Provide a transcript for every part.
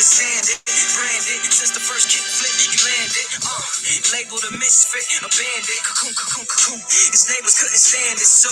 understand it, branded since the first kick flip he landed. Labeled a misfit, a bandit. Cocoon. His neighbors couldn't stand it, so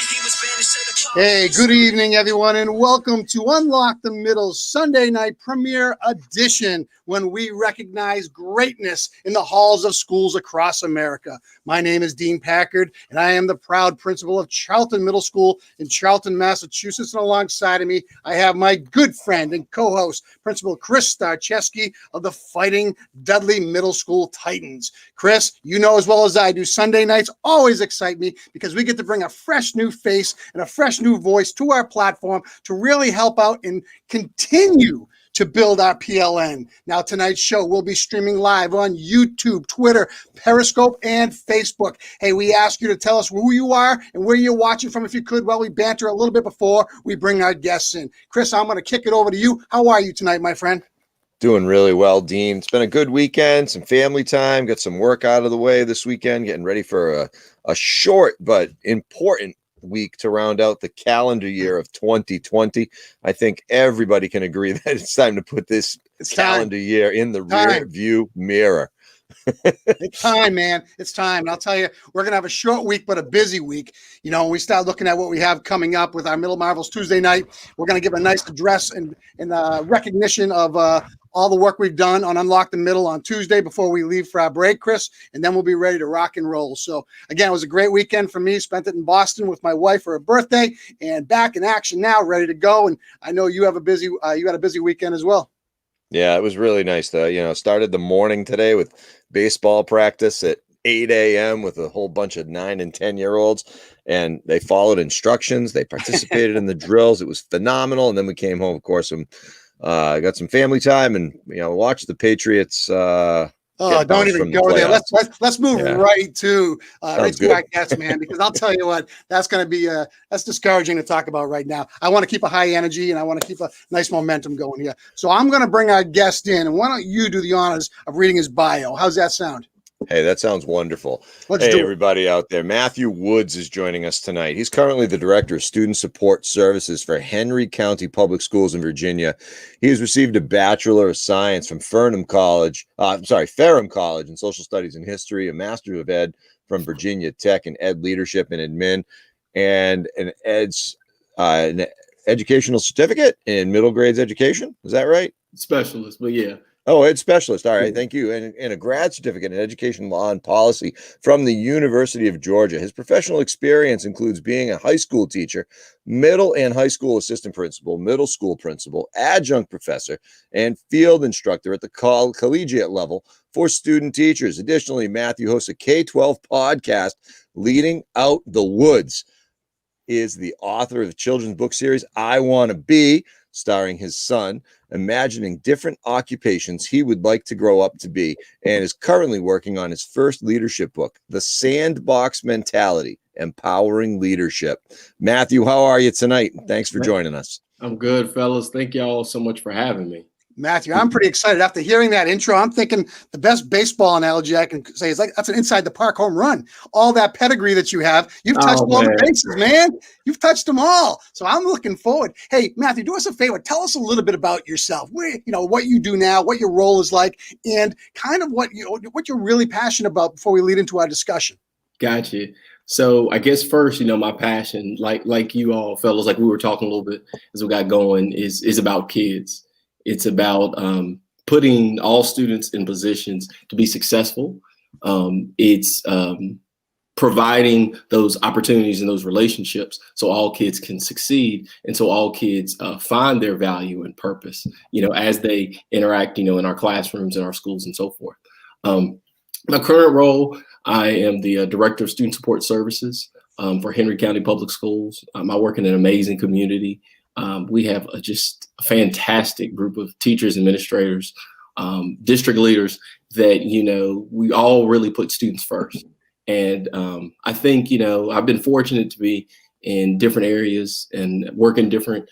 he was banished to the. Hey, good evening, everyone, and welcome to Unlock the Middle's Sunday night premiere edition, when we recognize greatness in the halls of schools across America. My name is Dean Packard, and I am the proud principal of Charlton Middle School in Charlton, Massachusetts. And alongside of me, I have my good friend and co-host, Principal Chris Starcheski of the Fighting Dudley Middle School Titans. Chris, you know as well as I do, Sunday nights always excite me because we get to bring a fresh new face and a fresh new voice to our platform to really help out and continue to build our PLN. Now, tonight's show will be streaming live on YouTube, Twitter, Periscope, and Facebook. Hey, we ask you to tell us who you are and where you're watching from, if you could, while we banter a little bit before we bring our guests in. Chris, I'm going to kick it over to you. How are you tonight, my friend? Doing really well, Dean. It's been a good weekend, some family time, got some work out of the way this weekend, getting ready for a short but important week to round out the calendar year of 2020. I think everybody can agree that it's time to put this calendar year in the rear view mirror. It's time, man. It's time. And I'll tell you, we're going to have a short week, but a busy week. You know, when we start looking at what we have coming up with our Middle Marvels Tuesday night, we're going to give a nice address and recognition of all the work we've done on Unlock the Middle on Tuesday before we leave for our break, Chris, and then we'll be ready to rock and roll. So, again, it was a great weekend for me. Spent it in Boston with my wife for her birthday, and back in action now, ready to go. And I know you have you had a busy weekend as well. Yeah, it was really nice. Started the morning today with baseball practice at 8 a.m. with a whole bunch of 9 and 10-year-olds, and they followed instructions. They participated in the drills. It was phenomenal. And then we came home, of course, and got some family time and, watched the Patriots. Don't even go there. Let's move right to our guests, man, because I'll tell you what, that's going to be that's discouraging to talk about right now. I want to keep a high energy and I want to keep a nice momentum going here. So I'm going to bring our guest in, and why don't you do the honors of reading his bio? How's that sound? Hey, that sounds wonderful. Hey, everybody out there. Matthew Woods is joining us tonight. He's currently the Director of Student Support Services for Henry County Public Schools in Virginia. He has received a Bachelor of Science from Ferrum College in Social Studies and History, a Master of Ed from Virginia Tech in Ed Leadership and Admin, and an educational certificate in middle grades education. Is that right? Specialist, but yeah. Oh, Ed Specialist. All right. Thank you. And a grad certificate in education law and policy from the University of Georgia. His professional experience includes being a high school teacher, middle and high school assistant principal, middle school principal, adjunct professor, and field instructor at the collegiate level for student teachers. Additionally, Matthew hosts a K-12 podcast, Leading Out the Woods. He is the author of the children's book series, I Want to Be, starring his son, imagining different occupations he would like to grow up to be, and is currently working on his first leadership book, The Sandbox Mentality, Empowering Leadership. Matthew, how are you tonight? Thanks for joining us. I'm good, fellas. Thank y'all so much for having me. Matthew, I'm pretty excited. After hearing that intro, I'm thinking the best baseball analogy I can say is that's an inside the park home run. All that pedigree that you have, you've touched all the bases, man. You've touched them all. So I'm looking forward. Hey, Matthew, do us a favor. Tell us a little bit about yourself. What you do now, what your role is like, and kind of what you're really passionate about before we lead into our discussion. Gotcha. So I guess first, my passion, like you all fellas, like we were talking a little bit as we got going, is about kids. It's about putting all students in positions to be successful. It's providing those opportunities and those relationships so all kids can succeed, and so all kids find their value and purpose, as they interact, in our classrooms and our schools and so forth. My current role, I am the Director of Student Support Services for Henry County Public Schools. I work in an amazing community. We have just a fantastic group of teachers, administrators, district leaders that, we all really put students first. And I think, I've been fortunate to be in different areas and work in different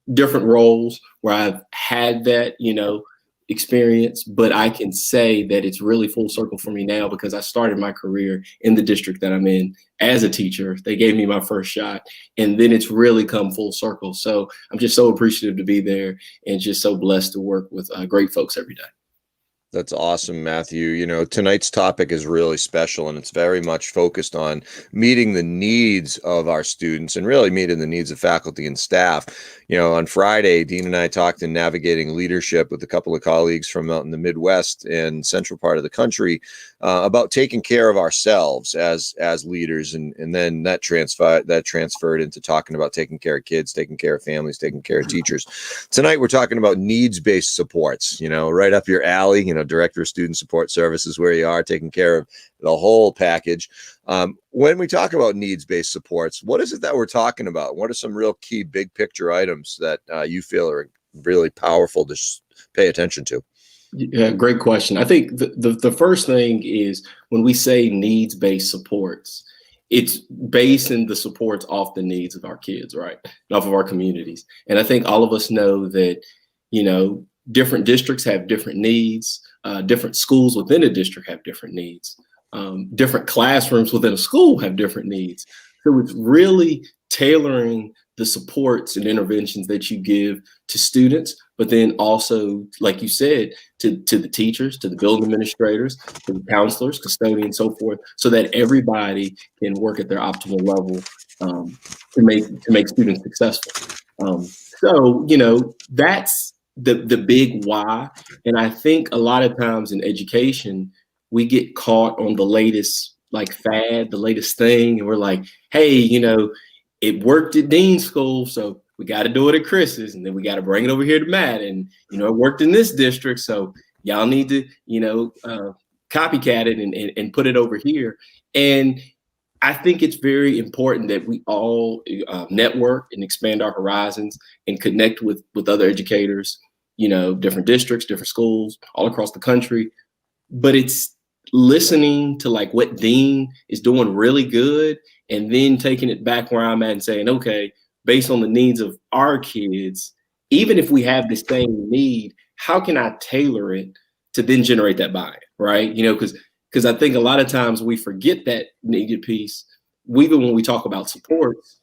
roles where I've had that, experience, but I can say that it's really full circle for me now because I started my career in the district that I'm in as a teacher. They gave me my first shot, and then it's really come full circle. So I'm just so appreciative to be there and just so blessed to work with great folks every day. That's awesome, Matthew. You know, tonight's topic is really special, and it's very much focused on meeting the needs of our students and really meeting the needs of faculty and staff. You know, on Friday, Dean and I talked in navigating leadership with a couple of colleagues from out in the Midwest and central part of the country about taking care of ourselves as leaders, and then that transferred into talking about taking care of kids, taking care of families, taking care of teachers. Tonight, we're talking about needs-based supports. You know, right up your alley. You know, Director of Student Support Services, where you are taking care of the whole package. When we talk about needs-based supports, what is it that we're talking about? What are some real key big picture items that you feel are really powerful to pay attention to? Yeah, great question. I think the first thing is when we say needs-based supports, it's basing the supports off the needs of our kids, right? And off of our communities. And I think all of us know that, you know, different districts have different needs. Different schools within a district have different needs. Different classrooms within a school have different needs. So it's really tailoring the supports and interventions that you give to students, but then also, like you said, to the teachers, to the building administrators, to the counselors, custodians, so forth, so that everybody can work at their optimal level to make students successful. So, you know, that's the big why. And I think a lot of times in education, we get caught on the latest like fad, the latest thing, and we're like, hey, you know, it worked at Dean's school, so we got to do it at Chris's, and then we got to bring it over here to Matt, and you know, it worked in this district, so y'all need to, you know, copycat it and put it over here. And I think it's very important that we all network and expand our horizons and connect with other educators, you know, different districts, different schools all across the country. But it's listening to like what Dean is doing really good and then taking it back where I'm at and saying, okay, based on the needs of our kids, even if we have the same need, how can I tailor it to then generate that buy-in, right? You know, because I think a lot of times we forget that needed piece, even when we talk about supports.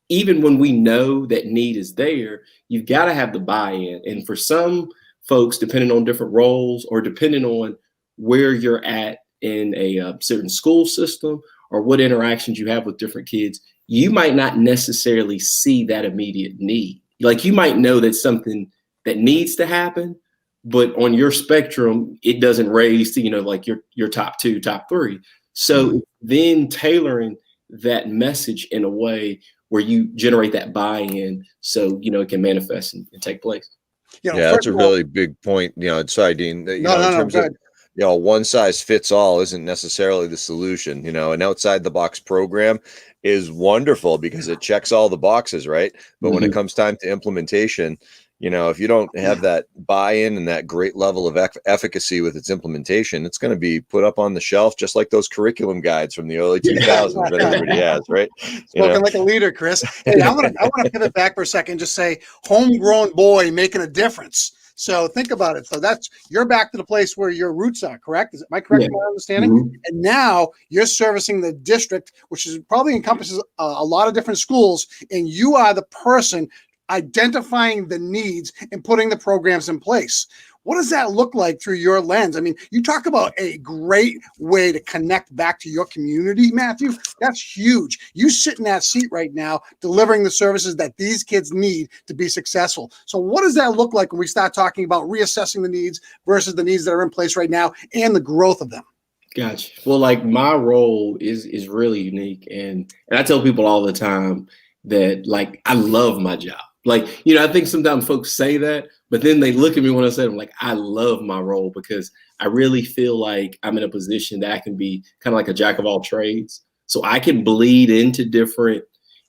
Even when we know that need is there, you've got to have the buy-in. And for some folks, depending on different roles or depending on where you're at in a certain school system or what interactions you have with different kids, you might not necessarily see that immediate need. Like you might know that's something that needs to happen, but on your spectrum, it doesn't raise to, you know, like your top two, top three. So then tailoring that message in a way where you generate that buy-in so, you know, it can manifest and take place. You know, Yeah, that's a really big point. You know, sorry, Dean, in terms of, you know, one size fits all isn't necessarily the solution. You know, an outside the box program is wonderful because it checks all the boxes, right? But when it comes time to implementation, you know, if you don't have that buy-in and that great level of efficacy with its implementation, it's going to be put up on the shelf, just like those curriculum guides from the early 2000s that everybody has, right? Spoken like a leader, Chris. Hey, I want to pivot back for a second and just say homegrown boy making a difference. So think about it. So you're back to the place where your roots are, correct? Am I correct in my understanding? And now you're servicing the district, which is probably encompasses a lot of different schools, and you are the person identifying the needs and putting the programs in place. What does that look like through your lens? I mean, you talk about a great way to connect back to your community, Matthew. That's huge. You sit in that seat right now, delivering the services that these kids need to be successful. So what does that look like when we start talking about reassessing the needs versus the needs that are in place right now and the growth of them? Gotcha. Well, like my role is really unique. And I tell people all the time that like, I love my job. Like, you know, I think sometimes folks say that, but then they look at me when I say, I'm like, I love my role because I really feel like I'm in a position that I can be kind of like a jack of all trades. So I can bleed into different,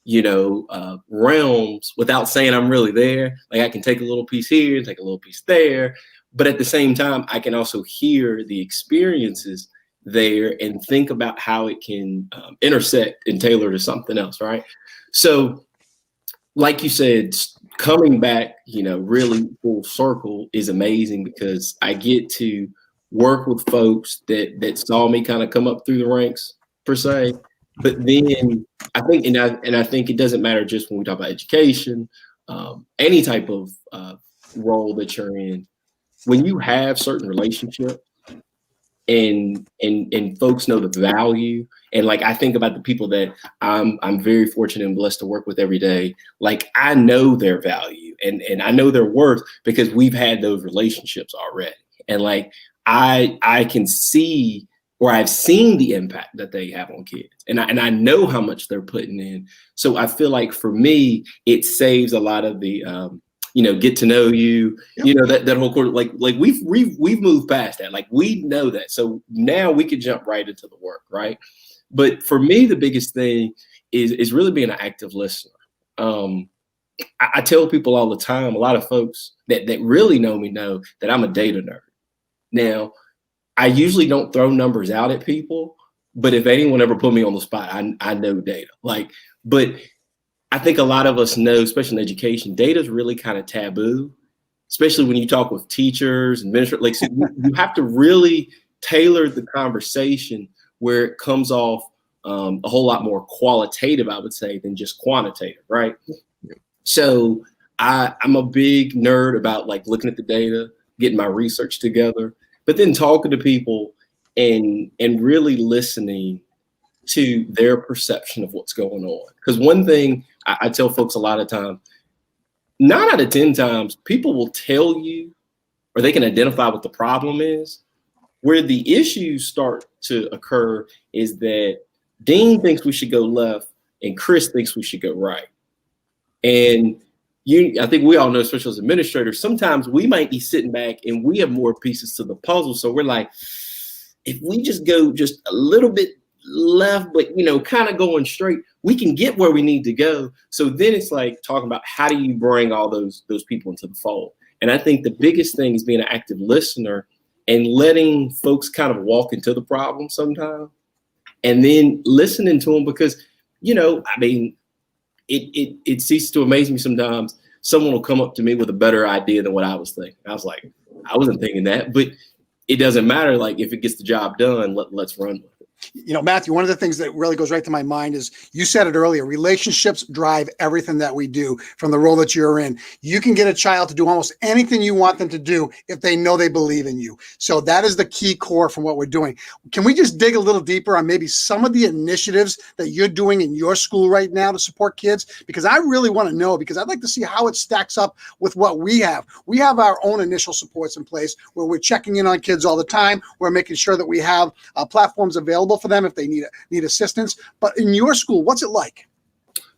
you know, realms without saying I'm really there. Like I can take a little piece here, take a little piece there. But at the same time, I can also hear the experiences there and think about how it can intersect and tailor to something else, right? So like you said, coming back, really full circle is amazing because I get to work with folks that saw me kind of come up through the ranks per se. But then I think, and I think it doesn't matter just when we talk about education, any type of role that you're in, when you have certain relationships and folks know the value. And like, I think about the people that I'm very fortunate and blessed to work with every day. Like, I know their value and I know their worth because we've had those relationships already. And like, I can see, or I've seen the impact that they have on kids, and I know how much they're putting in. So I feel like for me, it saves a lot of the, get to know you, yep. that whole quarter, like we've moved past that. Like, we know that. So now we can jump right into the work. Right. But for me, the biggest thing is really being an active listener. I tell people all the time, a lot of folks that really know me know that I'm a data nerd. Now, I usually don't throw numbers out at people, but if anyone ever put me on the spot, I know data. But I think a lot of us know, especially in education, data is really kind of taboo, especially when you talk with teachers, administrators. Like, so you have to really tailor the conversation where it comes off a whole lot more qualitative, I would say, than just quantitative, right? So I'm a big nerd about like looking at the data, getting my research together, but then talking to people and really listening to their perception of what's going on. Because one thing I tell folks a lot of times, 9 out of 10 times, people will tell you, or they can identify what the problem is. Where the issues start to occur is that Dean thinks we should go left and Chris thinks we should go right. And I think we all know, especially as administrators, sometimes we might be sitting back and we have more pieces to the puzzle. So we're like, if we just go just a little bit left, but kind of going straight, we can get where we need to go. So then it's like talking about how do you bring all those people into the fold. And I think the biggest thing is being an active listener and letting folks kind of walk into the problem sometimes, and then listening to them because, it ceases to amaze me sometimes. Someone will come up to me with a better idea than what I was thinking. I was like, I wasn't thinking that, but it doesn't matter. Like, if it gets the job done, let's run with it. Matthew, one of the things that really goes right to my mind is, you said it earlier, relationships drive everything that we do. From the role that you're in, you can get a child to do almost anything you want them to do if they know they believe in you. So that is the key core from what we're doing. Can we just dig a little deeper on maybe some of the initiatives that you're doing in your school right now to support kids? Because I really want to know, because I'd like to see how it stacks up with what we have. We have our own initial supports in place where we're checking in on kids all the time. We're making sure that we have platforms available for them if they need assistance. But in your school, what's it like?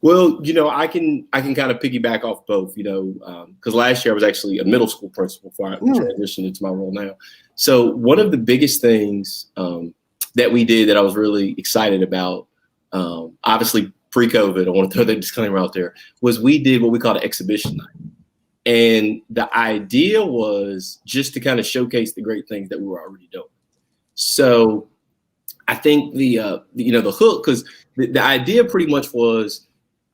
Well, I can kind of piggyback off both, because last year I was actually a middle school principal before I transitioned into my role now. So one of the biggest things that we did that I was really excited about, obviously pre-COVID, I want to throw that disclaimer out there, was we did what we call an exhibition night. And the idea was just to kind of showcase the great things that we were already doing. So I think the hook, because the idea pretty much was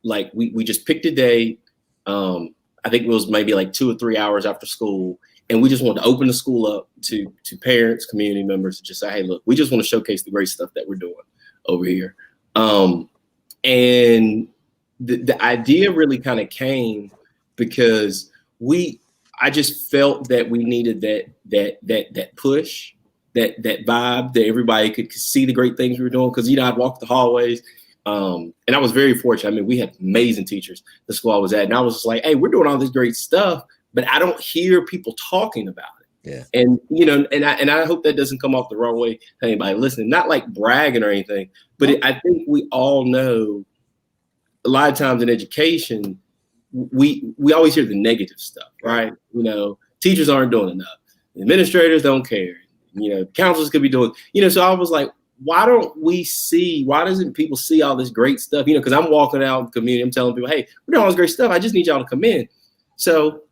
like, we just picked a day. I think it was maybe like 2 or 3 hours after school. And we just wanted to open the school up to parents, community members, and just say, hey, look, we just want to showcase the great stuff that we're doing over here. And the idea really kind of came because I just felt that we needed that push, that vibe, that everybody could see the great things we were doing. Because, I'd walk the hallways and I was very fortunate. I mean, we had amazing teachers, the school I was at. And I was just like, hey, we're doing all this great stuff, but I don't hear people talking about it. Yeah. And, and I hope that doesn't come off the wrong way to anybody listening, not like bragging or anything, but I think we all know a lot of times in education, we always hear the negative stuff, right? Teachers aren't doing enough. Administrators don't care. Counselors could be doing, so I was like, why doesn't people see all this great stuff? Because I'm walking out in the community, I'm telling people, hey, we're doing all this great stuff. I just need y'all to come in. So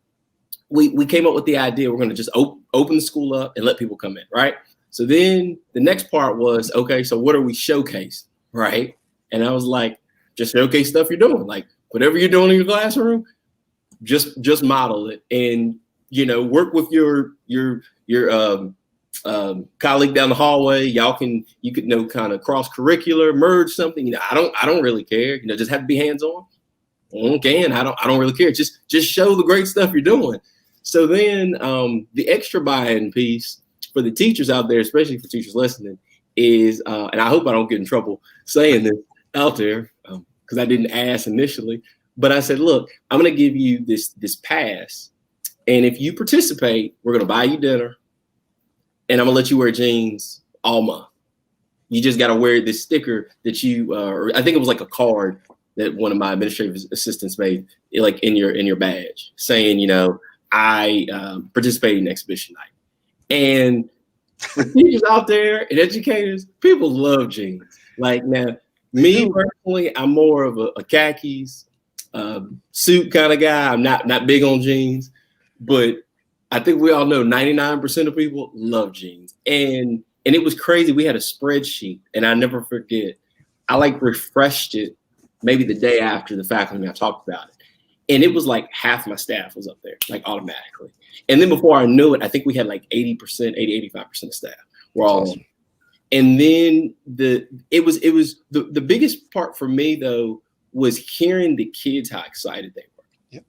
we came up with the idea, we're going to just open the school up and let people come in, right? So then the next part was, okay, so what are we showcasing, right? And I was like, just showcase stuff you're doing. Like, whatever you're doing in your classroom, just model it, and work with your colleague down the hallway. You could kind of cross curricular, merge something. I don't really care. Just have to be hands on. Okay, and I don't really care. Just show the great stuff you're doing. So then the extra buy-in piece for the teachers out there, especially for teachers listening, is and I hope I don't get in trouble saying this out there because I didn't ask initially, but I said, look, I'm going to give you this pass, and if you participate, we're going to buy you dinner, and I'm going to let you wear jeans all month. You just got to wear this sticker that or I think it was like a card that one of my administrative assistants made, like in your badge, saying, I participated in exhibition night. And for teachers out there and educators, people love jeans. Like, now, me personally, I'm more of a khakis suit kind of guy. I'm not big on jeans, but I think we all know 99% of people love jeans. And it was crazy. We had a spreadsheet, and I never forget. I refreshed it maybe the day after the faculty and I talked about it. And it was like half my staff was up there, like automatically. And then before I knew it, I think we had like 85% of staff were all awesome. on. And then the biggest part for me though was hearing the kids how excited they were. Yep.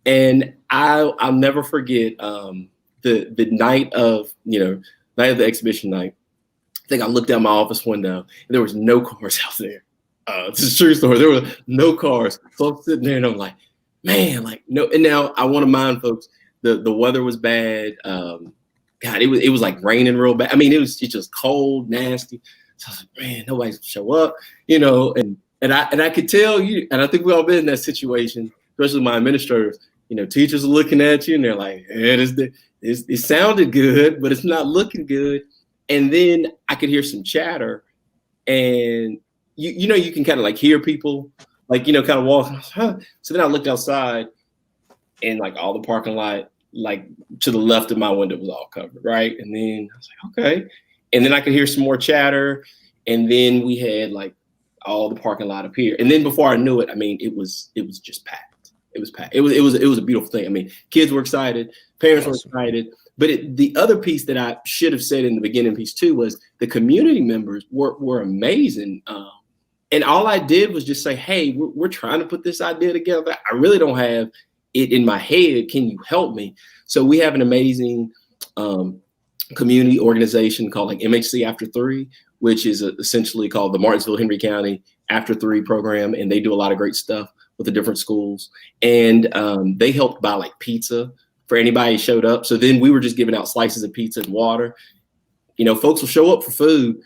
And I'll never forget the night of the exhibition night. I think I looked out my office window and there was no cars out there. It's a true story. There were no cars. So I'm sitting there and I'm like, man, no. And now I want to mind folks, the weather was bad. God, it was like raining real bad. I mean, it's just cold, nasty. So I was like, man, nobody's gonna show up, and I could tell you, and I think we all been in that situation, especially my administrators. Teachers are looking at you and they're like, it sounded good, but it's not looking good. And then I could hear some chatter, and you can kind of hear people kind of walking. Huh? So then I looked outside, and all the parking lot, to the left of my window was all covered, right? And then I was like, okay. And then I could hear some more chatter, and then we had all the parking lot up here. And then before I knew it, I mean, it was just packed. It was packed. It was a beautiful thing. I mean, kids were excited, parents were excited. But the other piece that I should have said in the beginning piece too was the community members were amazing. And all I did was just say, hey, we're trying to put this idea together. I really don't have it in my head. Can you help me? So we have an amazing community organization called MHC After 3, which is essentially called the Martinsville Henry County After 3 program. And they do a lot of great stuff with the different schools. And they helped buy pizza for anybody who showed up. So then we were just giving out slices of pizza and water. Folks will show up for food,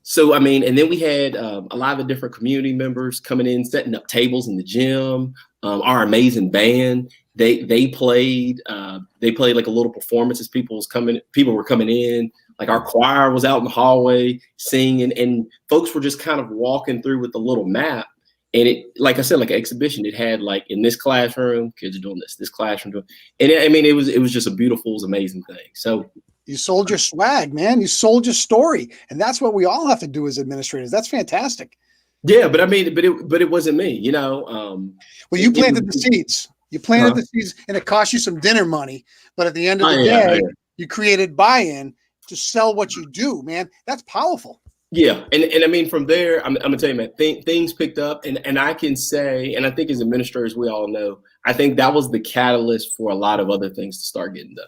So, I mean, and then we had a lot of the different community members coming in, setting up tables in the gym. Our amazing band, they played a little performance as people were coming in. Our choir was out in the hallway singing, and folks were just kind of walking through with the little map. And it, like I said, like an exhibition, it had in this classroom, kids are doing this classroom doing, and it was just a beautiful, it was an amazing thing. So you sold your swag, man. You sold your story, and that's what we all have to do as administrators. That's fantastic. Yeah, but I mean, but it wasn't me, Well, you planted the seeds. You planted the seeds, and it cost you some dinner money. But at the end of the day, you created buy-in to sell what you do, man. That's powerful. Yeah, and I mean, from there, I'm gonna tell you, man, things picked up, and I can say, and I think as administrators, we all know, I think that was the catalyst for a lot of other things to start getting done.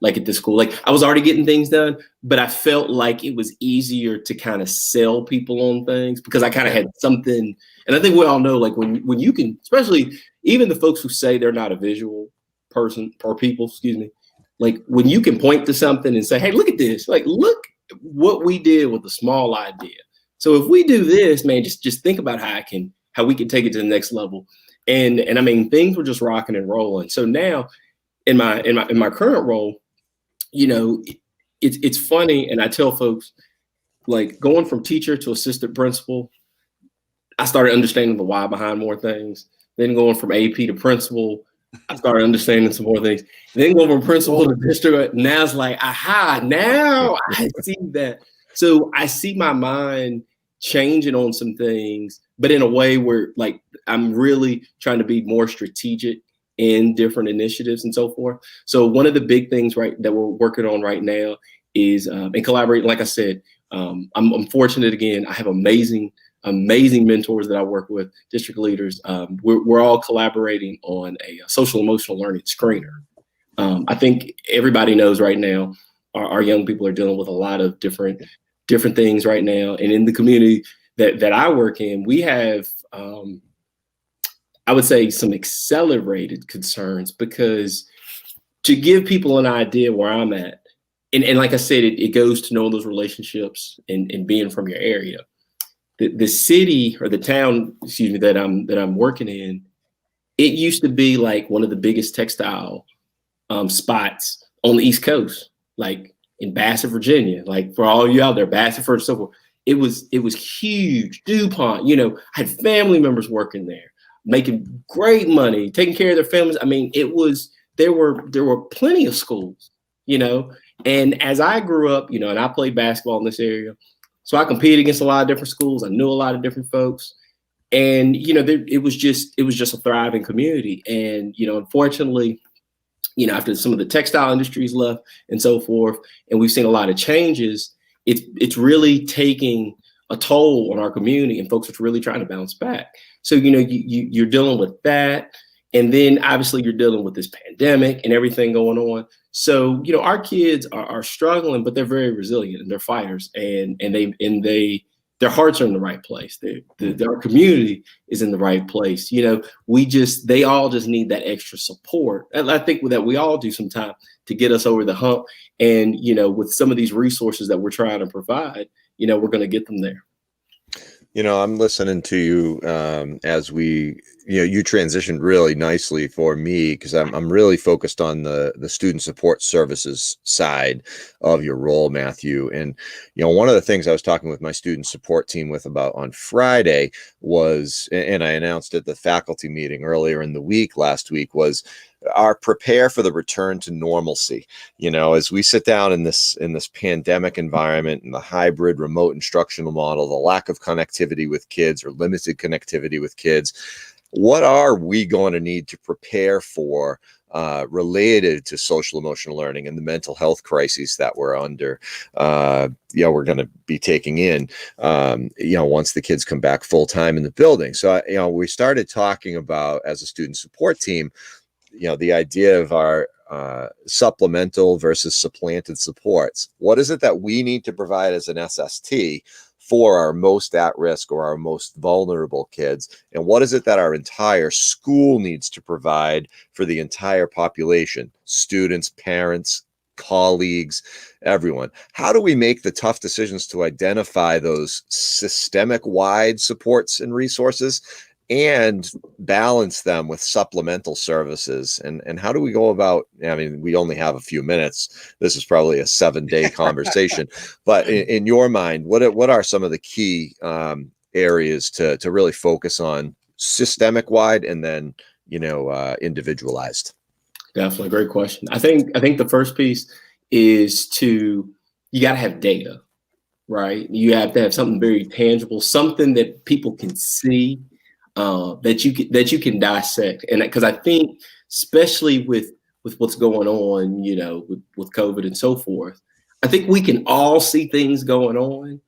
At the school, I was already getting things done, but I felt like it was easier to kind of sell people on things because I kind of had something. And I think we all know, when you can, especially even the folks who say they're not a visual person or people, excuse me, when you can point to something and say, hey, look at this, look what we did with a small idea. So if we do this, man, just think about how we can take it to the next level. And I mean, things were just rocking and rolling. So now in my current role, it's funny. And I tell folks, going from teacher to assistant principal, I started understanding the why behind more things. Then going from AP to principal, I started understanding some more things. Then going from principal to district, now it's aha, now I see that. So I see my mind changing on some things, but in a way where I'm really trying to be more strategic in different initiatives and so forth. So one of the big things that we're working on right now is and collaborate. Like I said, I'm fortunate again. I have amazing mentors that I work with, district leaders. We're all collaborating on a social emotional learning screener. I think everybody knows right now our young people are dealing with a lot of different things right now. And in the community that I work in, we have, I would say, some accelerated concerns, because to give people an idea where I'm at, and like I said, it goes to knowing those relationships and being from your area. The city or the town, excuse me, that I'm working in, it used to be like one of the biggest textile spots on the East Coast, like in Bassett, Virginia. Like, for all you out there, Bassett, and so forth. It was huge. DuPont, I had family members working there, making great money, taking care of their families. I mean, there were plenty of schools, and as I grew up, and I played basketball in this area, so I competed against a lot of different schools. I knew a lot of different folks, and it was just a thriving community. And unfortunately, after some of the textile industries left and so forth, and we've seen a lot of changes, it's really taking a toll on our community, and folks are really trying to bounce back. So you're dealing with that, and then obviously you're dealing with this pandemic and everything going on. So our kids are struggling, but they're very resilient and they're fighters, and their hearts are in the right place. Our community is in the right place. They all just need that extra support. And I think that we all do sometimes to get us over the hump. And, with some of these resources that we're trying to provide, we're going to get them there. I'm listening to you as you transitioned really nicely for me, because I'm really focused on the student support services side of your role, Matthew. And, one of the things I was talking with my student support team about on Friday was, and I announced at the faculty meeting earlier in the week, last week, was our prepare for the return to normalcy. As we sit down in this pandemic environment and the hybrid remote instructional model, the lack of connectivity with kids or limited connectivity with kids, what are we going to need to prepare for related to social emotional learning and the mental health crises that we're under? We're going to be taking in, once the kids come back full time in the building. So, we started talking about, as a student support team, the idea of our supplemental versus supplanted supports. What is it that we need to provide as an SST for our most at risk or our most vulnerable kids? And what is it that our entire school needs to provide for the entire population, students, parents, colleagues, everyone? How do we make the tough decisions to identify those systemic wide supports and resources and balance them with supplemental services? And how do we go about, we only have a few minutes. This is probably a 7-day conversation, but in your mind, what are some of the key areas to really focus on systemic wide and then, individualized? Definitely. Great question. I think the first piece is you got to have data, right? You have to have something very tangible, something that people can see, that you can dissect. And because I think, especially with what's going on, with COVID and so forth, I think we can all see things going on,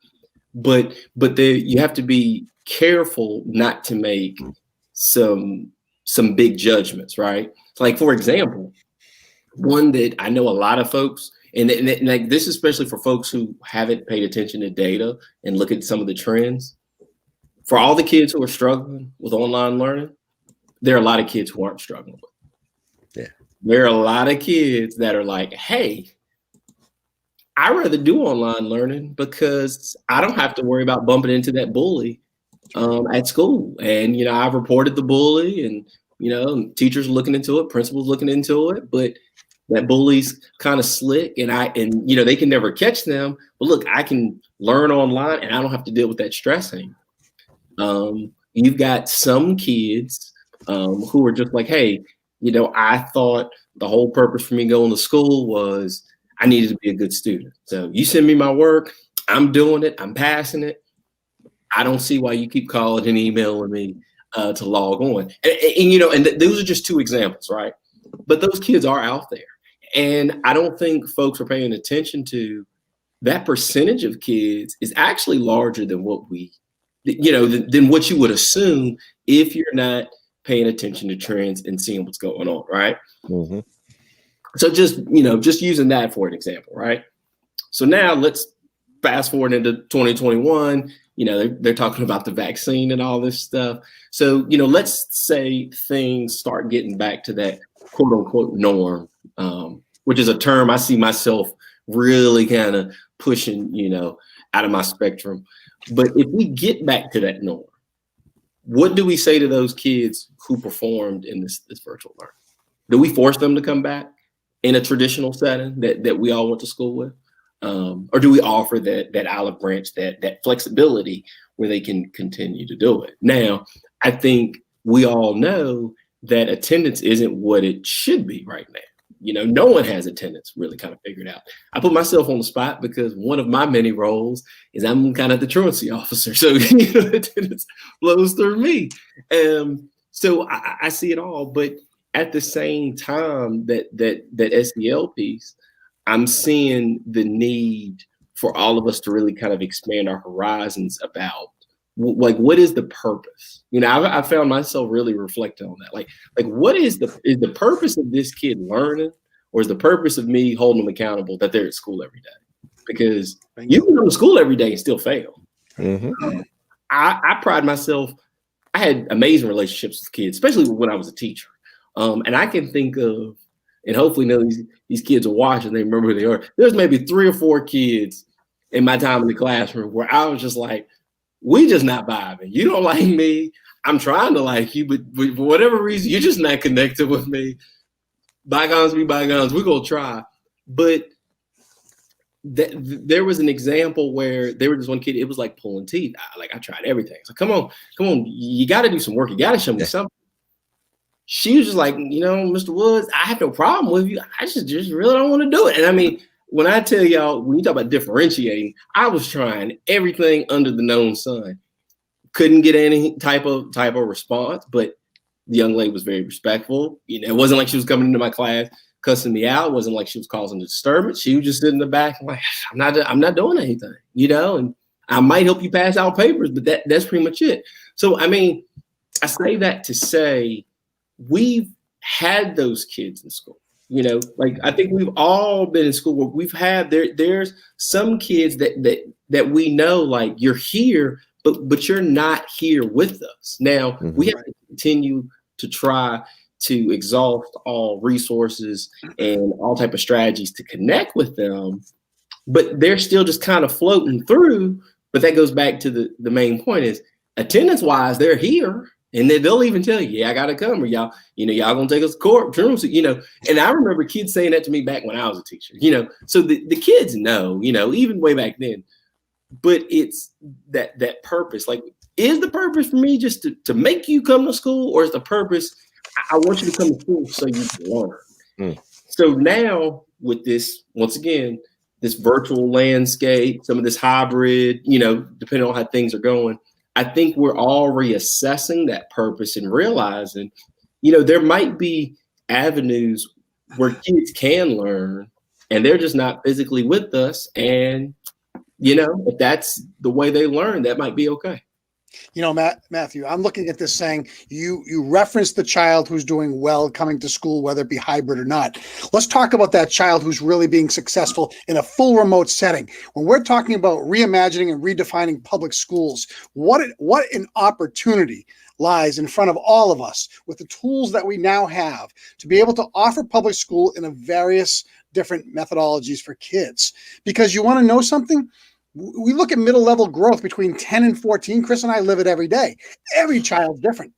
but you have to be careful not to make some big judgments, right? Like, for example, one that I know a lot of folks, and like this, especially for folks who haven't paid attention to data and look at some of the trends. For all the kids who are struggling with online learning, there are a lot of kids who aren't struggling with it. Yeah. There are a lot of kids that are like, hey, I'd rather do online learning because I don't have to worry about bumping into that bully at school. And, I've reported the bully, and, teachers looking into it, principals looking into it, but that bully's kind of slick, and they can never catch them. But look, I can learn online and I don't have to deal with that stress anymore. You've got some kids who are just like, hey, I thought the whole purpose for me going to school was I needed to be a good student. So you send me my work, I'm doing it, I'm passing it. I don't see why you keep calling and emailing me to log on. And those are just two examples, right? But those kids are out there. And I don't think folks are paying attention to that percentage of kids is actually larger than what than what you would assume if you're not paying attention to trends and seeing what's going on, right? Mm-hmm. So just using that for an example, right? So now let's fast forward into 2021. They're talking about the vaccine and all this stuff. So, let's say things start getting back to that quote unquote norm, which is a term I see myself really kind of pushing, out of my spectrum. But if we get back to that norm, what do we say to those kids who performed in this virtual learning? Do we force them to come back in a traditional setting that we all went to school with? Or do we offer that olive branch, that flexibility where they can continue to do it? Now, I think we all know that attendance isn't what it should be right now. No one has attendance really kind of figured out. I put myself on the spot because one of my many roles is I'm kind of the truancy officer. So attendance flows through me. So I see it all. But at the same time, that SEL piece, I'm seeing the need for all of us to really kind of expand our horizons about what is the purpose? I found myself really reflecting on that. Like what is the purpose of this kid learning, or is the purpose of me holding them accountable that they're at school every day? Because you can go to school every day and still fail. Mm-hmm. I pride myself. I had amazing relationships with kids, especially when I was a teacher. And I can think of, and hopefully these kids are watching, they remember who they are. There's maybe 3 or 4 kids in my time in the classroom where I was just like, we just not vibing. You don't like me. I'm trying to like you, but for whatever reason, you're just not connected with me. Bygones be bygones. We're going to try. But there was an example where there was this one kid, it was like pulling teeth. I tried everything. So come on. You got to do some work. You got to show me something. She was just like, Mr. Woods, I have no problem with you. I just really don't want to do it. And I mean, when I tell y'all, when you talk about differentiating, I was trying everything under the known sun. Couldn't get any type of response, but the young lady was very respectful. It wasn't like she was coming into my class cussing me out. It wasn't like she was causing a disturbance. She was just sitting in the back and like, I'm not doing anything, and I might help you pass out papers, but that's pretty much it. So, I mean, I say that to say we've had those kids in school. I think we've all been in school where we've had there's some kids that we know, like, you're here, but you're not here with us. Now, we have to continue to try to exhaust all resources and all type of strategies to connect with them, but they're still just kind of floating through. But that goes back to the main point is attendance wise, they're here. And then they'll even tell you, yeah, I got to come, or y'all gonna take us to court, And I remember kids saying that to me back when I was a teacher, So the kids know, even way back then. But it's that purpose. Like, is the purpose for me just to make you come to school, or is the purpose I want you to come to school so you can learn? So now with this, once again, this virtual landscape, some of this hybrid, depending on how things are going, I think we're all reassessing that purpose and realizing, there might be avenues where kids can learn and they're just not physically with us. And, if that's the way they learn, that might be okay. Matthew, I'm looking at this saying you referenced the child who's doing well coming to school, whether it be hybrid or not. Let's talk about that child who's really being successful in a full remote setting. When we're talking about reimagining and redefining public schools, what an opportunity lies in front of all of us with the tools that we now have to be able to offer public school in a various different methodologies for kids. Because you want to know something? We look at middle level growth between 10 and 14. Chris and I live it every day. Every child's different.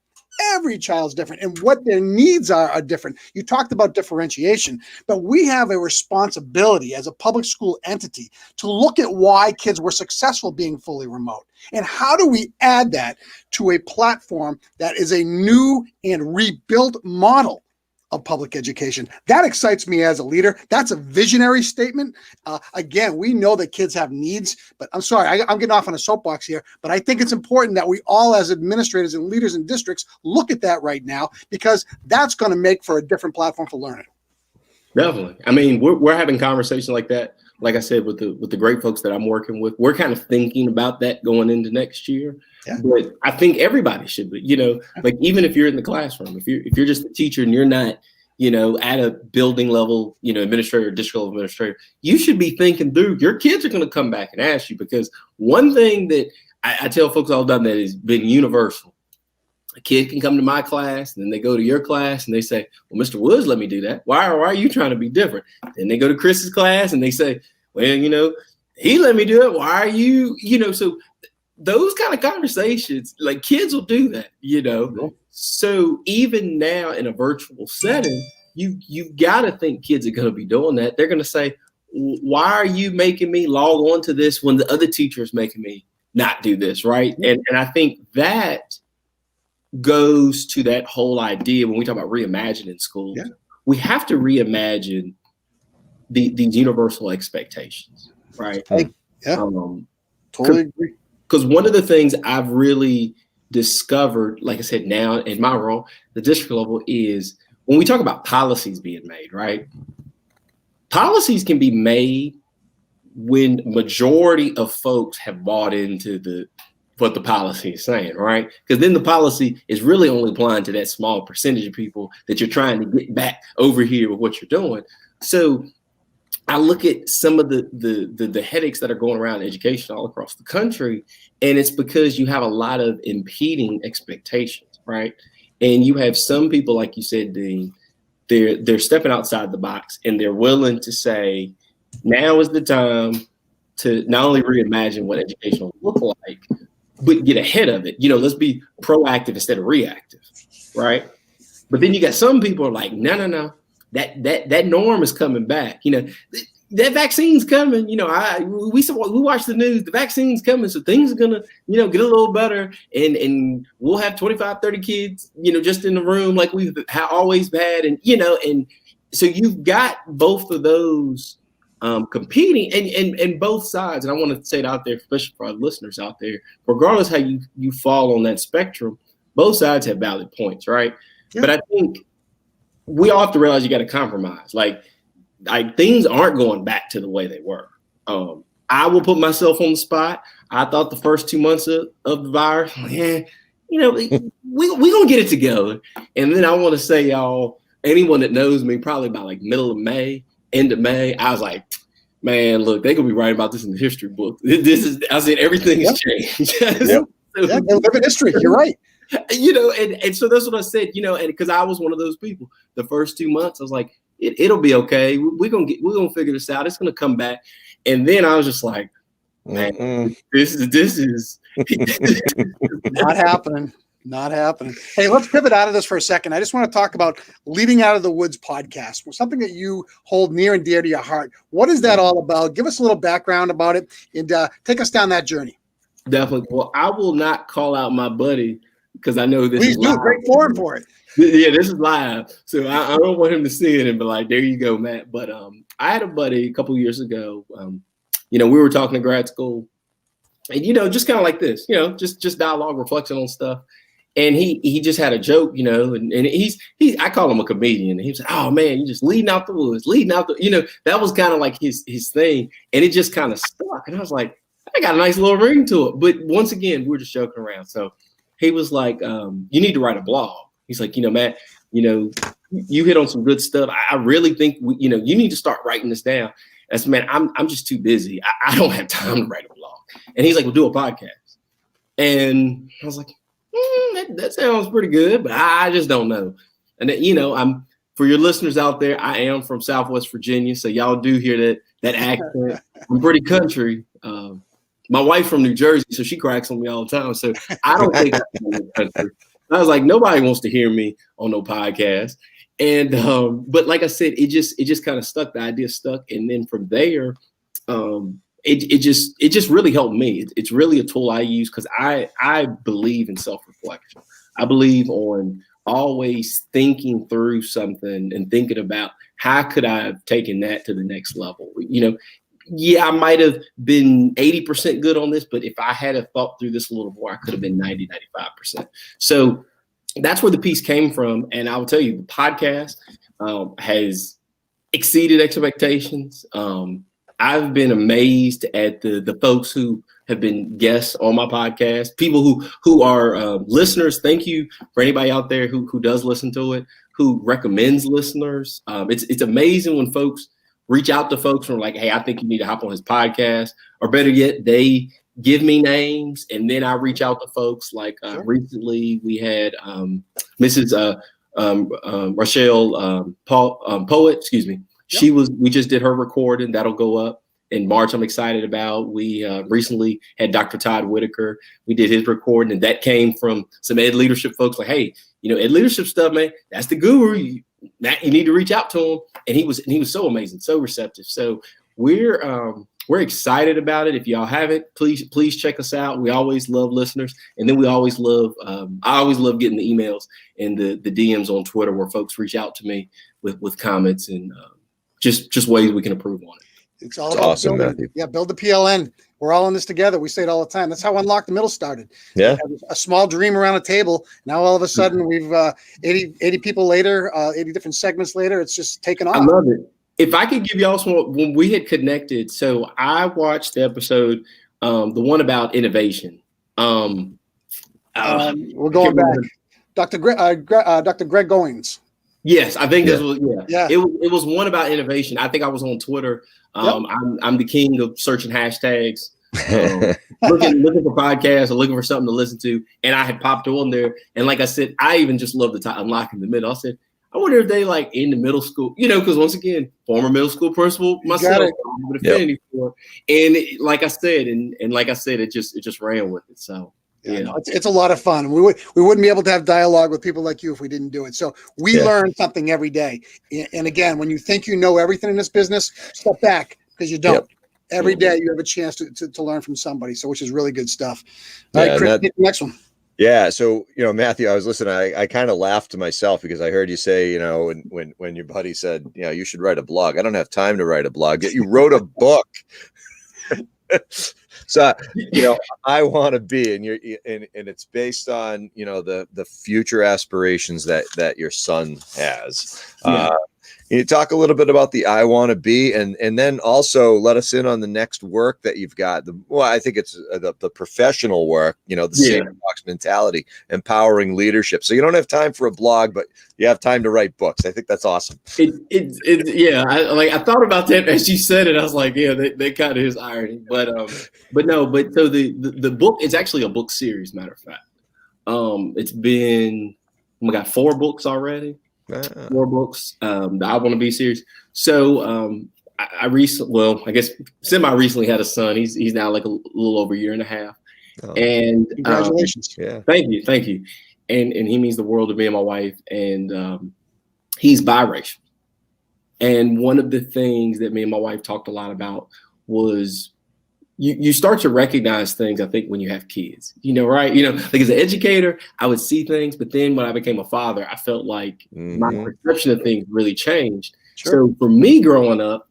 And what their needs are different. You talked about differentiation, but we have a responsibility as a public school entity to look at why kids were successful being fully remote. And how do we add that to a platform that is a new and rebuilt model of public education. That excites me as a leader. That's a visionary statement. Again, we know that kids have needs, but I'm sorry, I'm getting off on a soapbox here, but I think it's important that we all as administrators and leaders in districts look at that right now, because that's going to make for a different platform for learning. Definitely. I mean, we're having conversations like that. Like I said, with the great folks that I'm working with, we're kind of thinking about that going into next year. Yeah. But I think everybody should be, like, even if you're in the classroom, if you're just a teacher and you're not, at a building level, administrator, district level administrator, you should be thinking through, your kids are going to come back and ask you, because one thing that I tell folks all the time that has been universal: a kid can come to my class, and then they go to your class and they say, well, Mr. Woods let me do that. Why are you trying to be different? Then they go to Chris's class and they say, well, he let me do it. Why are you, so those kind of conversations, like, kids will do that, So even now in a virtual setting, you've got to think kids are going to be doing that. They're going to say, why are you making me log on to this when the other teacher is making me not do this, right? And I think that goes to that whole idea when we talk about reimagining schools. Yeah. We have to reimagine these universal expectations, right? Yeah, totally agree. Because one of the things I've really discovered, like I said, now in my role, the district level, is when we talk about policies being made, right? Policies can be made when majority of folks have bought into what the policy is saying, right? Because then the policy is really only applying to that small percentage of people that you're trying to get back over here with what you're doing. So I look at some of the headaches that are going around in education all across the country, and it's because you have a lot of impeding expectations, right? And you have some people, like you said, Dean, they're stepping outside the box, and they're willing to say, now is the time to not only reimagine what education will look like, but get ahead of it. Let's be proactive instead of reactive, right? But then you got some people are like, no. That norm is coming back. That vaccine's coming. We watch the news. The vaccine's coming, so things are gonna, get a little better, and we'll have 25, 30 kids, just in the room like we've always had, and and so you've got both of those competing, and both sides. And I want to say it out there, especially for our listeners out there, regardless how you fall on that spectrum, both sides have valid points, right? Yeah. But I think we all have to realize you got to compromise. Like things aren't going back to the way they were. I will put myself on the spot. I thought the first 2 months of the virus, we gonna get it together. And then I want to say, y'all, anyone that knows me, probably by like middle of May, end of May, I was like, man, look, they gonna be writing about this in the history book. I said, everything has changed. Yep. They live in history. You're right. And so that's what I said, and because I was one of those people, the first 2 months, I was like, it'll be okay. We're gonna figure this out. It's gonna come back. And then I was just like, man, this is not happening. Not happening. Hey, let's pivot out of this for a second. I just want to talk about Leading Out of the Woods podcast, something that you hold near and dear to your heart. What is that all about? Give us a little background about it, and take us down that journey. Definitely. Well, I will not call out my buddy, because I know this Please is do. live. Great forum for it. Yeah, this is live. So I don't want him to see it and be like, there you go, Matt. But I had a buddy a couple of years ago. We were talking to grad school, and just kind of like this, just dialogue, reflection on stuff. And he just had a joke, and he's I call him a comedian. And he was like, oh man, you just leading out the woods, that was kind of like his thing. And it just kind of stuck. And I was like, I got a nice little ring to it. But once again, we were just joking around. So he was like, you need to write a blog. He's like, Matt, you hit on some good stuff. I really think, you need to start writing this down. I said, man, I'm just too busy. I don't have time to write a blog. And he's like, well, do a podcast. And I was like, that sounds pretty good, but I just don't know. And I'm, for your listeners out there, I am from Southwest Virginia, so y'all do hear that accent. I'm pretty country. My wife from New Jersey, so she cracks on me all the time. So I don't think I'm from the country. I was like, nobody wants to hear me on no podcast. And but like I said, it just kind of stuck. The idea stuck, and then from there, it just really helped me. It's really a tool I use because I believe in self-reflection. I believe on always thinking through something and thinking about how could I have taken that to the next level. Yeah, I might have been 80% good on this, but if I had thought through this a little more, I could have been 90, 95%. So that's where the piece came from. And I will tell you, the podcast has exceeded expectations. I've been amazed at the folks who have been guests on my podcast, people who are listeners. Thank you for anybody out there who does listen to it, who recommends listeners. It's amazing when folks reach out to folks and are like, hey, I think you need to hop on his podcast, or better yet, they give me names and then I reach out to folks. Like recently we had Mrs. Rochelle Poet, excuse me. Yep. We just did her recording. That'll go up in March. I'm excited about. We recently had Dr. Todd Whitaker. We did his recording, and that came from some ed leadership folks. Like, hey, ed leadership stuff, man, that's the guru. You need to reach out to him. And he was so amazing, so receptive. So we're excited about it. If y'all haven't, please check us out. We always love listeners, and then we always love. I always love getting the emails and the DMs on Twitter where folks reach out to me with comments and just ways we can improve on it. It's all about awesome, building. Matthew. Yeah, build the PLN. We're all in this together. We say it all the time. That's how Unlock the Middle started. Yeah. A small dream around a table. Now all of a sudden we've 80 people later, 80 different segments later, it's just taken off. I love it. If I could give y'all some, when we had connected, so I watched the episode, the one about innovation. We're going back. Dr. Greg Goins. Yes, I think this was yeah. It was one about innovation. I think I was on Twitter. I'm the king of searching hashtags, looking for podcasts or looking for something to listen to. And I had popped on there. And like I said, I even just love the title, Unlocking the Middle. I said, I wonder if they like in the middle school, because once again, former middle school principal myself, I'm an affinity for. And like I said, it just ran with it. So. Yeah, no, it's a lot of fun. We wouldn't be able to have dialogue with people like you if we didn't do it. So we learn something every day. And again, when you think you know everything in this business, step back because you don't. Yep. Every day you have a chance to learn from somebody. So which is really good stuff. All right, Chris, take the next one. Yeah. So, Matthew, I was listening. I kind of laughed to myself because I heard you say, when your buddy said, you should write a blog. I don't have time to write a blog. Yet you wrote a book. So, I want to be, and it's based on, the future aspirations that your son has. Yeah. Can you talk a little bit about the I want to be, and then also let us in on the next work that you've got? I think it's the professional work, the sandbox mentality, empowering leadership. So you don't have time for a blog, but you have time to write books. I think that's awesome. I thought about that as you said it. I was like, yeah, that kind of is irony, but so the book is actually a book series. Matter of fact, it's been we got 4 books already. 4 books, the I Want to Be series. So I guess semi-recently had a son. He's now like a little over a year and a half. Oh, and congratulations. Thank you. And he means the world to me and my wife. And he's biracial. And one of the things that me and my wife talked a lot about was you start to recognize things, I think, when you have kids, right? Like as an educator, I would see things, but then when I became a father, I felt like my perception of things really changed. Sure. So for me growing up,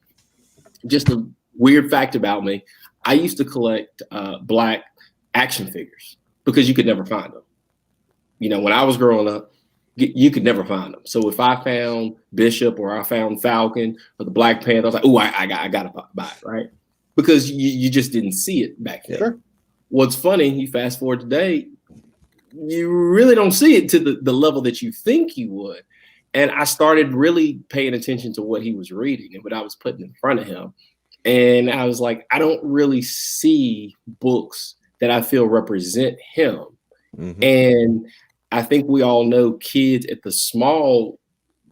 just a weird fact about me, I used to collect Black action figures because you could never find them. When I was growing up, you could never find them. So if I found Bishop or I found Falcon or the Black Panther, I was like, oh, I got to buy it, right? Because you just didn't see it back then. Sure. What's funny, you fast forward today, you really don't see it to the level that you think you would. And I started really paying attention to what he was reading and what I was putting in front of him. And I was like, I don't really see books that I feel represent him. Mm-hmm. And I think we all know kids at the small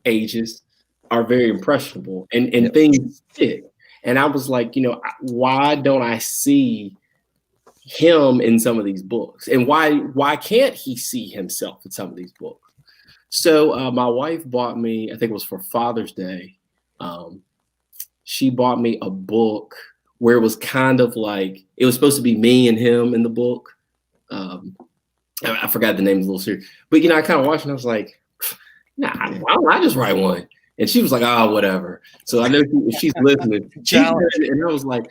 ages are very impressionable and things stick. And I was like, why don't I see him in some of these books? And why can't he see himself in some of these books? So my wife bought me, I think it was for Father's Day. She bought me a book where it was kind of like, it was supposed to be me and him in the book. I forgot the name of the little series. But, I kind of watched it and I was like, nah, why don't I just write one? And she was like, oh, whatever. So I know if she's listening, she heard it, and I was like,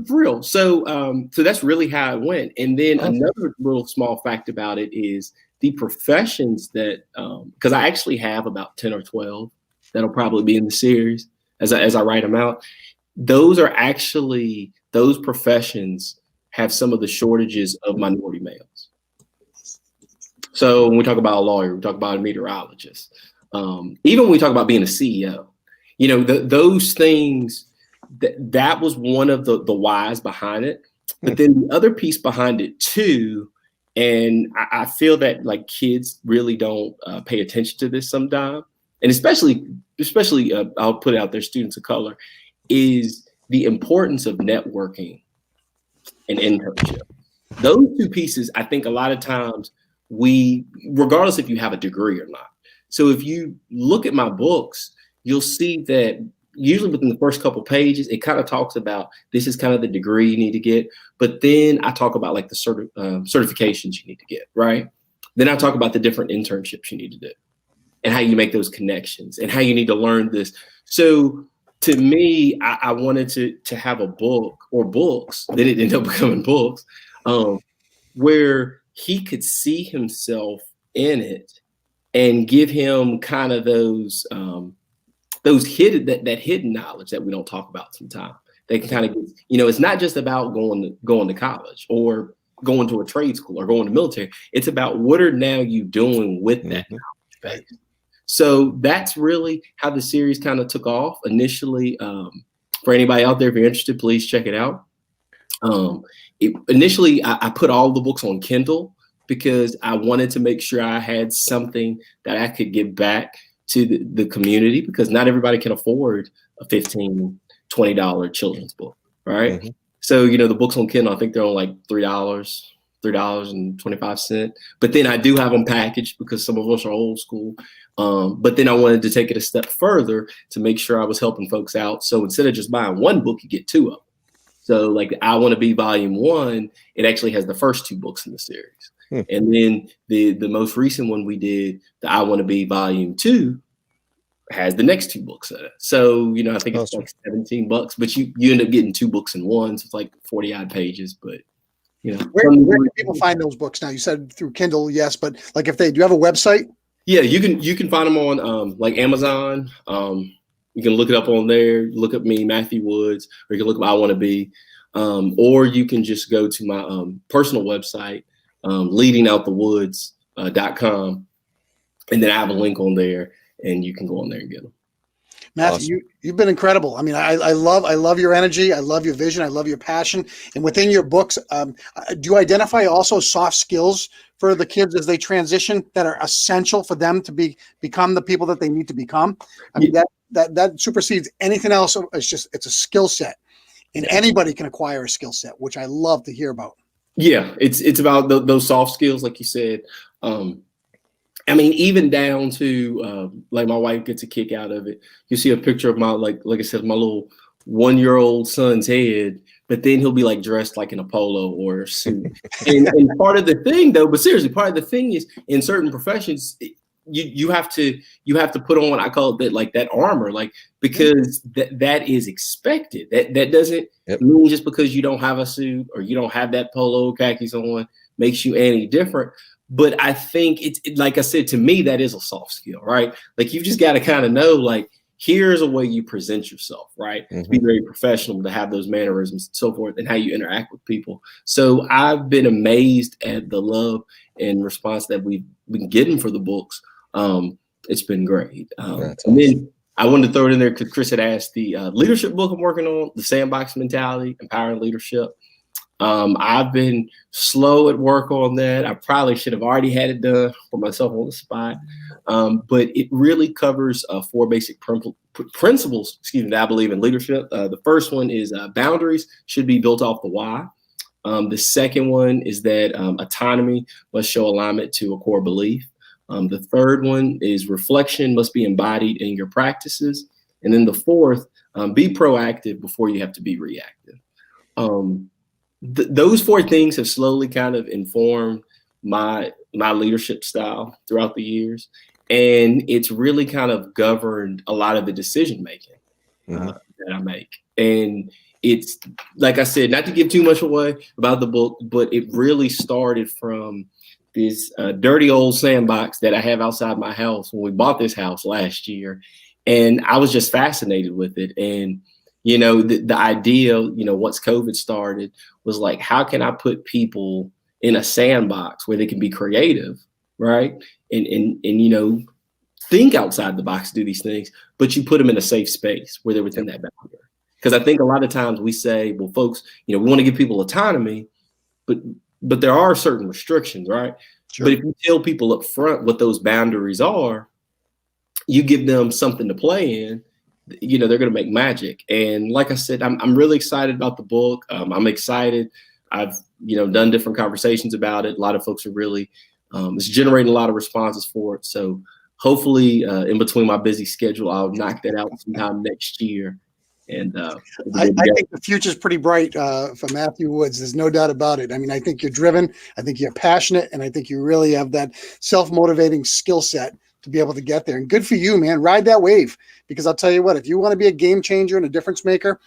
for real. So so that's really how it went. And then another little small fact about it is the professions that, because I actually have about 10 or 12 that'll probably be in the series as I write them out. Those are actually, those professions have some of the shortages of minority males. So when we talk about a lawyer, we talk about a meteorologist. Even when we talk about being a CEO, you know, those things, that was one of the whys behind it. But then the other piece behind it too, and I feel that like kids really don't pay attention to this sometimes, and especially I'll put it out there, students of color, is the importance of networking and internship. Those two pieces, I think a lot of times regardless if you have a degree or not. So if you look at my books, you'll see that usually within the first couple pages, it kind of talks about this is kind of the degree you need to get. But then I talk about like the certifications you need to get, right? Then I talk about the different internships you need to do and how you make those connections and how you need to learn this. So to me, I wanted to have a book or books, then it ended up becoming books, where he could see himself in it and give him kind of those hidden, that hidden knowledge that we don't talk about sometimes. They can kind of get, you know, it's not just about going to college or going to a trade school or going to military. It's about what are now you doing with that knowledge base. So that's really how the series kind of took off initially. For anybody out there, if you're interested, please check it out. Initially, I put all the books on Kindle because I wanted to make sure I had something that I could give back to the community, because not everybody can afford a $15, $20 children's book, right? Mm-hmm. So, you know, the books on Kindle, I think they're on like $3.25. But then I do have them packaged because some of us are old school. But then I wanted to take it a step further to make sure I was helping folks out. So instead of just buying one book, you get two of them. So like I Want to Be Volume 1, it actually has the first two books in the series. And then the most recent one we did, the I Want to Be Volume 2, has the next two books in it. So, you know, I think it's like $17, but you end up getting two books in one. So it's like 40 odd pages, but you know. Where can people find those books now? You said through Kindle, yes, but like do you have a website? Yeah, you can find them on like Amazon. You can look it up on there. Look up me, Matthew Woods, or you can look up I Want to Be, or you can just go to my personal website, leadingouttthewoods.com, and then I have a link on there, and you can go on there and get them. Matthew, awesome. You've been incredible. I mean, I love your energy. I love your vision. I love your passion. And within your books, do you identify also soft skills for the kids as they transition that are essential for them to become the people that they need to become? I mean, that supersedes anything else. It's a skill set, and anybody can acquire a skill set, which I love to hear about. Yeah, it's about those soft skills, like you said. I mean, even down to like my wife gets a kick out of it. You see a picture of my like I said, my little 1-year-old son's head, but then he'll be like dressed like in a polo or a suit. and part of the thing, though, but seriously, part of the thing is in certain professions, you have to put on, I call it that armor, like, because that is expected. That doesn't mean just because you don't have a suit or you don't have that polo khakis on makes you any different. But I think it's like I said, to me, that is a soft skill, right? Like you just got to kind of know, like, here's a way you present yourself, right? Mm-hmm. To be very professional, to have those mannerisms and so forth, and how you interact with people. So I've been amazed at the love and response that we've been getting for the books. It's been great. That's and awesome. Then I wanted to throw it in there because Chris had asked the leadership book I'm working on, The Sandbox Mentality, Empowering Leadership. I've been slow at work on that. I probably should have already had it done for myself on the spot. But it really covers 4 basic principles, that I believe in leadership. The first one is boundaries should be built off the why. The second one is that autonomy must show alignment to a core belief. The third one is reflection must be embodied in your practices. And then the fourth, be proactive before you have to be reactive. Those 4 things have slowly kind of informed my leadership style throughout the years. And it's really kind of governed a lot of the decision making that I make. And it's, like I said, not to give too much away about the book, but it really started from this dirty old sandbox that I have outside my house when we bought this house last year. And I was just fascinated with it. And, you know, the idea, you know, once COVID started was like, how can I put people in a sandbox where they can be creative, right? And you know, think outside the box, do these things, but you put them in a safe space where they're within that boundary. Because I think a lot of times we say, well, folks, you know, we want to give people autonomy, but there are certain restrictions, right? Sure. But if you tell people up front what those boundaries are, you give them something to play in, you know, they're going to make magic. And like I said, I'm really excited about the book. I'm excited. I've, you know, done different conversations about it. A lot of folks are really, it's generating a lot of responses for it. So hopefully in between my busy schedule, I'll knock that out sometime next year. And I think the future's pretty bright for Matthew Woods. There's no doubt about it. I mean, I think you're driven. I think you're passionate. And I think you really have that self-motivating skill set to be able to get there. And good for you, man. Ride that wave. Because I'll tell you what, if you want to be a game changer and a difference maker,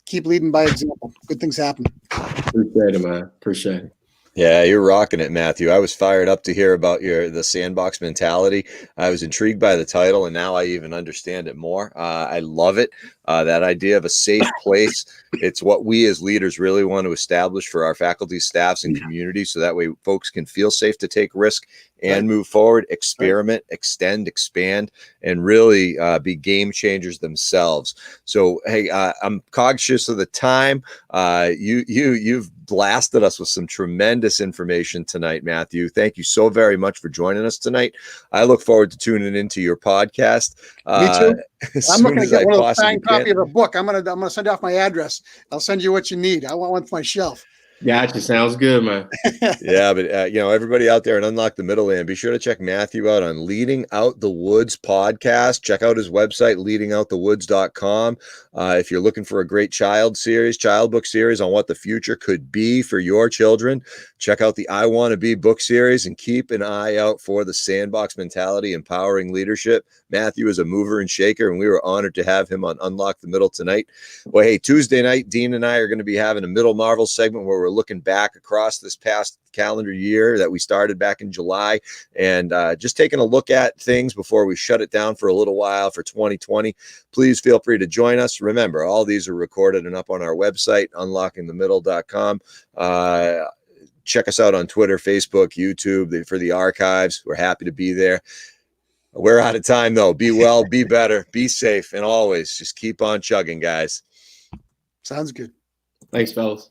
keep leading by example. Good things happen. Appreciate it, man. Appreciate it. Yeah, you're rocking it, Matthew. I was fired up to hear about the sandbox mentality. I was intrigued by the title, and now I even understand it more. I love it. That idea of a safe place. It's what we as leaders really want to establish for our faculty, staffs, and communities, so that way folks can feel safe to take risk and move forward, experiment, extend, expand, and really be game changers themselves. So, hey, I'm conscious of the time. You've blasted us with some tremendous information tonight, Matthew. Thank you so very much for joining us tonight. I look forward to tuning into your podcast. Me too. I'm looking to get one of those signed copy of a book. I'm gonna send off my address. I'll send you what you need. I want one for my shelf. Gotcha. Sounds good, man. Yeah, but you know, everybody out there in Unlock the Middle Land, be sure to check Matthew out on Leading Out the Woods podcast. Check out his website, leadingoutthewoods.com. If you're looking for a great child book series on what the future could be for your children, check out the I Want to Be book series, and keep an eye out for the Sandbox Mentality, Empowering Leadership. Matthew is a mover and shaker, and we were honored to have him on Unlock the Middle tonight. Well, hey, Tuesday night, Dean and I are going to be having a Middle Marvel segment where we're looking back across this past calendar year that we started back in July, and just taking a look at things before we shut it down for a little while for 2020. Please feel free to join us. Remember, all these are recorded and up on our website, unlockingthemiddle.com. Check us out on Twitter, Facebook, YouTube for the archives. We're happy to be there. We're out of time, though. Be well, be better, be safe, and always just keep on chugging, guys. Sounds good. Thanks, fellas.